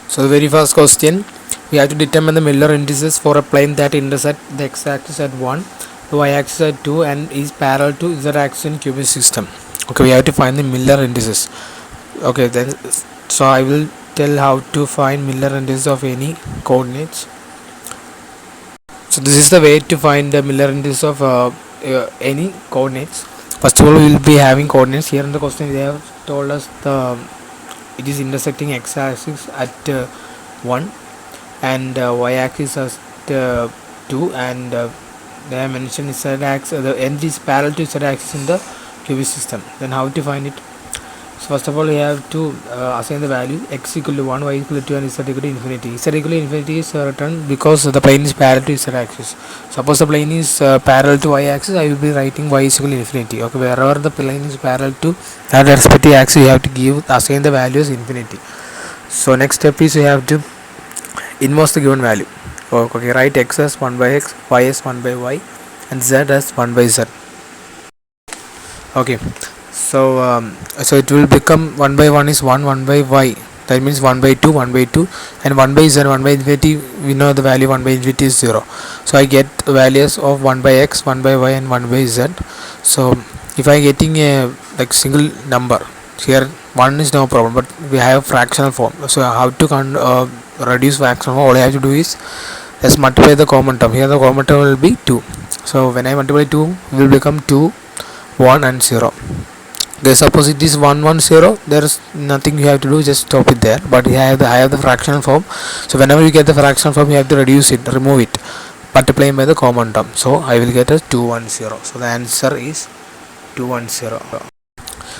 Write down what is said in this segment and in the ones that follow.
So the very first question, we have to determine the Miller indices for a plane that intersects the x-axis at 1, the y-axis at 2, and is parallel to z-axis in cubic system. Okay, we have to find the Miller indices. Okay, then so I will tell how to find Miller indices of any coordinates. So this is the way to find the Miller indices of any coordinates. First of all, we will be having coordinates. Here in the question, they have told us it is intersecting x-axis at 1 and y-axis at 2, and they have mentioned z-axis, the end is parallel to z-axis in the cubic system. Then how to find it? So first of all, we have to assign the value x equal to 1, y equal to 2, and z equal to infinity. Z equal to infinity is written because the plane is parallel to z-axis. Suppose the plane is parallel to y-axis, I will be writing y is equal to infinity. Okay, wherever the plane is parallel to that respective axis, you have to assign the value as infinity. So next step is you have to inverse the given value. Okay, write x as 1 by x, y as 1 by y, and z as 1 by z. Okay, so it will become 1 by 1 is 1 by y, that means 1 by 2, 1 by 2, and 1 by z, 1 by infinity, we know the value 1 by infinity is 0. So I get values of 1 by x, 1 by y, and 1 by z. So if I getting a like single number, here 1 is no problem, but we have fractional form. So how to reduce fractional form? All I have to do is just multiply the common term. Here the common term will be 2. So when I multiply 2, it will become 2, 1, and 0. Okay, suppose it is 1, 1, 0, there is nothing you have to do, just stop it there. But I have the fractional form. So whenever you get the fractional form, you have to reduce it, remove it, multiply by the common term. So I will get a 2, 1, 0. So the answer is 2, 1, 0.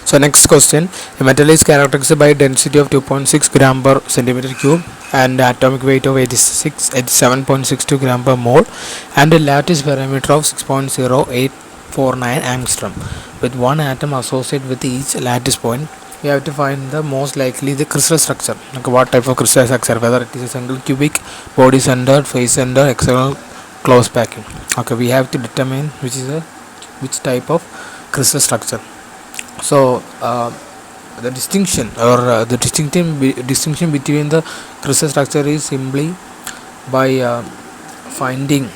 So next question, a metal is characterized by a density of 2.6 gram per centimeter cube and atomic weight of 87.62 gram per mole and a lattice parameter of 6.0849 angstrom. With one atom associated with each lattice point, we have to find the most likely the crystal structure. Okay, what type of crystal structure, whether it is a single cubic, body centered, face centered, hexagonal, close packing. Okay, we have to determine which type of crystal structure. So the distinction between the crystal structure is simply by finding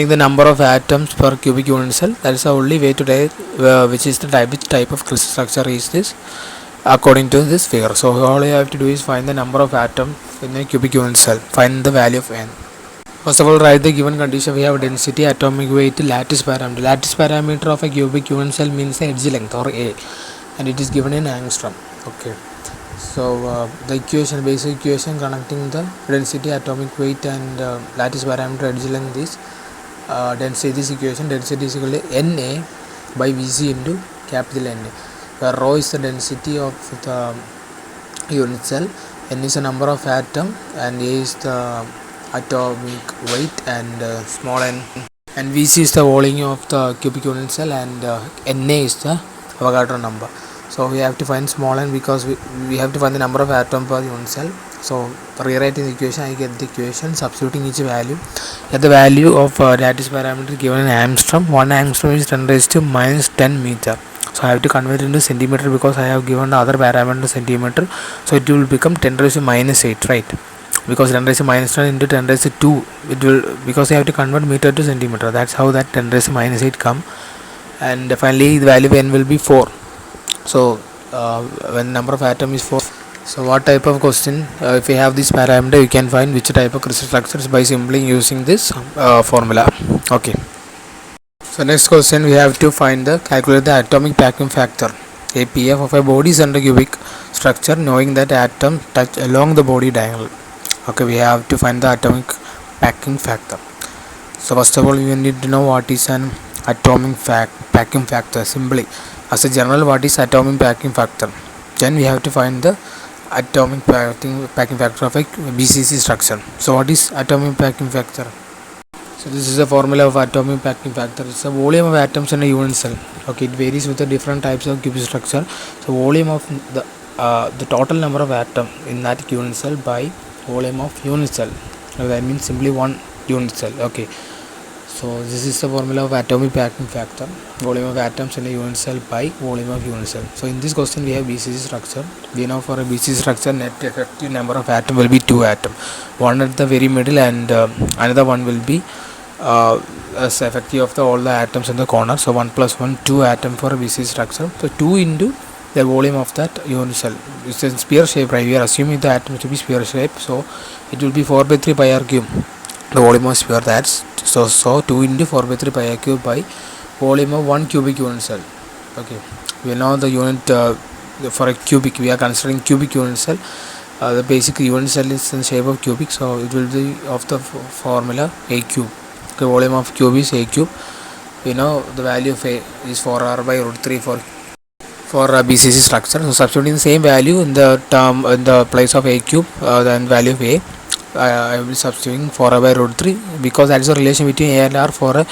the number of atoms per cubic unit cell. That is the only way to tell which type of crystal structure is this according to this figure. So all you have to do is find the number of atoms in a cubic unit cell, find the value of n. First of all, write the given condition. We have density, atomic weight, lattice parameter. Lattice parameter of a cubic unit cell means the edge length, or A, and it is given in angstrom. Okay, so the basic equation connecting the density, atomic weight, and lattice parameter edge length is density. This equation, density is equal to Na by Vc into capital Na, where rho is the density of the unit cell, N is the number of atom, and A is the atomic weight, and small n, and Vc is the volume of the cubic unit cell, and Na is the Avogadro number. So we have to find small n because we have to find the number of atom per unit cell. So rewriting the equation, I get the equation, substituting each value, get the value of lattice parameter given in angstrom. 1 angstrom is 10 raised to minus 10 meter. So I have to convert it into centimeter because I have given the other parameter centimeter. So it will become 10 raised to minus 8, right? Because 10 raised to minus 10 into 10 raised to 2, it will, because I have to convert meter to centimeter. That's how that 10 raised to minus 8 come. And finally the value of n will be 4. So when number of atom is 4. So what type of question, if we have this parameter, you can find which type of crystal structures by simply using this formula. Okay, so next question, we have to calculate the atomic packing factor, APF, of a body center cubic structure, knowing that atoms touch along the body diagonal. Okay, we have to find the atomic packing factor. So first of all, you need to know what is an atomic packing factor. Simply, as a general, what is atomic packing factor? Then we have to find the atomic packing factor of a BCC structure. So what is atomic packing factor? So this is the formula of atomic packing factor. It's the volume of atoms in a unit cell. Okay, it varies with the different types of cubic structure. So volume of the total number of atoms in that unit cell by volume of unit cell. That means simply one unit cell. Okay, So this is the formula of atomic packing factor, volume of atoms in a unit cell by volume of unit cell. So in this question we have BCC structure. We know for a BCC structure net effective number of atom will be 2 atom, one at the very middle and another one will be as effective of all the atoms in the corner. So 1 plus 1 2 atom for a BCC structure. So 2 into the volume of that unit cell. It's a sphere shape, right? We are assuming the atom to be sphere shape, so it will be 4 by 3 pi r cube. The volume of sphere, that's so 2 into 4 by 3 pi r cube by volume of 1 cubic unit cell. Okay, we know the unit for a cubic, we are considering cubic unit cell. The basic unit cell is in shape of cubic, so it will be of the formula a cube. The volume of cube is a cube. We know the value of a is 4r by root 3 for a BCC structure. So substituting the same value in the term in the place of a cube, then value of a, I will be substituting 4r by root 3 because that is the relation between a and r for a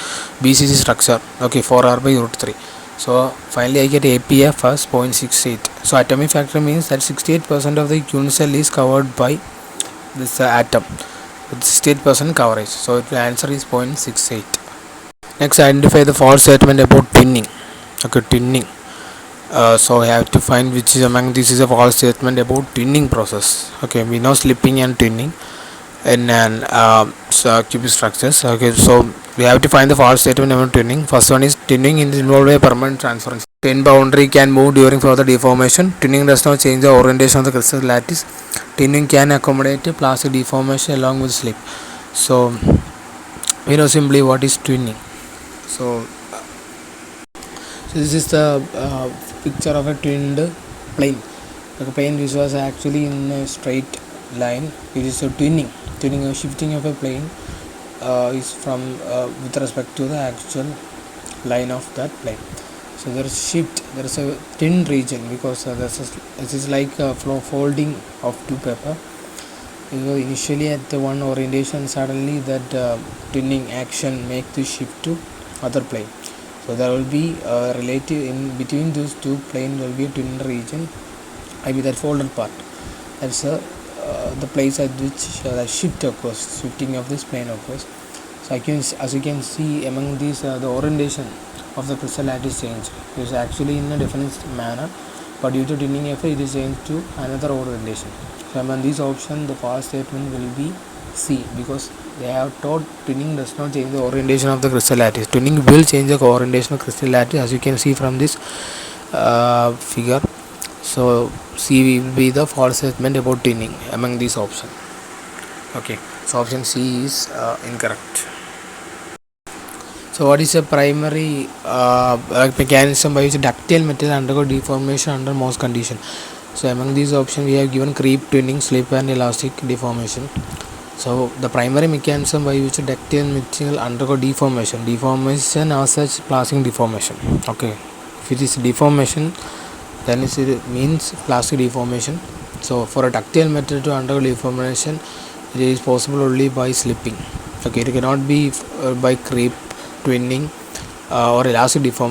BCC structure. Okay, 4r by root 3. So finally I get APF as 0.68. So atomic factor means that 68% of the unit cell is covered by this atom with 68% coverage. So the answer is 0.68. Next, identify the false statement about twinning. Okay, twinning. So I have to find which is among these is a false statement about twinning process. Okay, we know slipping and twinning in an cubic structures. Okay, so we have to find the false statement about twinning. First one is twinning is involved a permanent transference. Twin boundary can move during further deformation. Twinning does not change the orientation of the crystal lattice. Twinning can accommodate plastic deformation along with slip. So we know simply what is twinning. So this is the picture of a twinned plane. The plane which was actually in a straight line. It is a twinning. Twinning or shifting of a plane is from with respect to the actual line of that plane. So there is shift. There is a thin region because this is like a folding of two paper. Initially at the one orientation, suddenly that twinning action make the shift to other plane. So there will be a relative in between those two plane will be a twin region, maybe that folded part. That's the place at which the shift occurs, shifting of this plane occurs. So as you can see among these the orientation of the crystal lattice change is actually in a different manner, but due to twinning effect it is changed to another orientation. So among these options the false statement will be C, because they have taught twinning does not change the orientation of the crystal lattice. Twinning will change the orientation of crystal lattice, as you can see from this figure. So C will be the false statement about twinning among these options. Okay, so option C is incorrect. So what is a primary mechanism by which ductile metal undergo deformation under most condition? So among these options we have given creep, twinning, slip and elastic deformation. So the primary mechanism by which ductile material undergo deformation as such plastic deformation. Okay, if it is deformation then it means plastic deformation. So for a ductile material to undergo deformation it is possible only by slipping. Okay, it cannot be by creep, twinning or elastic deformation.